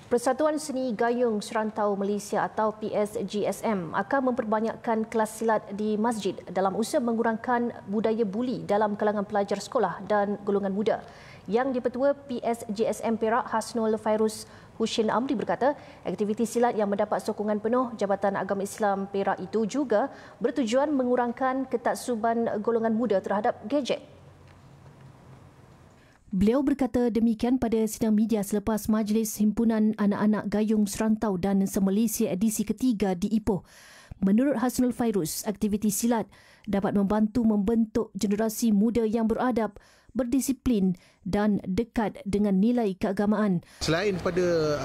Persatuan Seni Gayung Serantau Malaysia atau PSGSM akan memperbanyakkan kelas silat di masjid dalam usaha mengurangkan budaya buli dalam kalangan pelajar sekolah dan golongan muda. Yang di-Petua PSGSM Perak Hasnul Fairuz Hushin Amri berkata, aktiviti silat yang mendapat sokongan penuh Jabatan Agama Islam Perak itu juga bertujuan mengurangkan ketaksuban golongan muda terhadap gadget. Beliau berkata demikian pada sidang media selepas Majlis Himpunan Anak-Anak Gayung Serantau dan Se-Malaysia edisi ketiga di Ipoh. Menurut Hasnul Fairuz, aktiviti silat dapat membantu membentuk generasi muda yang beradab, berdisiplin dan dekat dengan nilai keagamaan. Selain pada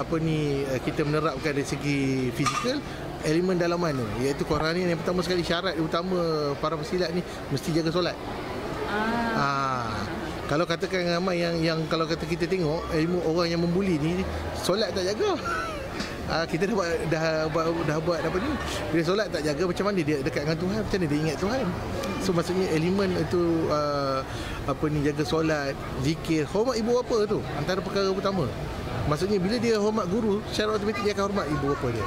kita menerapkan dari segi fizikal, elemen dalam mana, iaitu Quran yang pertama sekali syarat utama para pesilat ni mesti jaga solat. Kalau katakan ramai yang kalau kata kita tengok ilmu orang yang membuli ni solat tak jaga. Kita dah buat apa ni? Bila solat tak jaga, macam mana dia dekat dengan Tuhan? Macam mana dia ingat Tuhan? So maksudnya elemen itu jaga solat, zikir, hormat ibu bapa tu antara perkara utama. Maksudnya bila dia hormat guru, secara automatik dia akan hormat ibu bapa dia.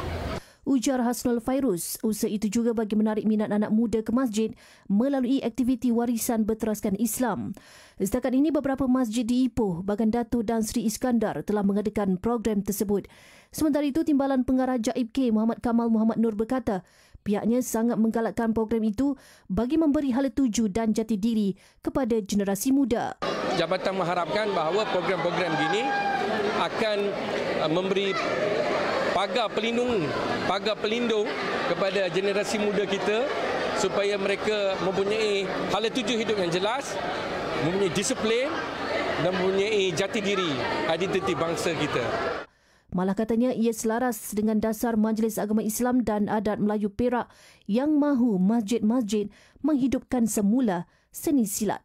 Ujar Hasnul Fairuz, usaha itu juga bagi menarik minat anak muda ke masjid melalui aktiviti warisan berteraskan Islam. Setakat ini, beberapa masjid di Ipoh, Bagan Dato' dan Sri Iskandar telah mengadakan program tersebut. Sementara itu, Timbalan Pengarah Jaib K Muhammad Kamal Muhammad Nur berkata, pihaknya sangat menggalakkan program itu bagi memberi hala tuju dan jati diri kepada generasi muda. Jabatan mengharapkan bahawa program-program gini akan memberi pagar pelindung kepada generasi muda kita supaya mereka mempunyai hala tuju hidup yang jelas, mempunyai disiplin dan mempunyai jati diri, identiti bangsa kita. Malah katanya ia selaras dengan dasar Majlis Agama Islam dan Adat Melayu Perak yang mahu masjid-masjid menghidupkan semula seni silat.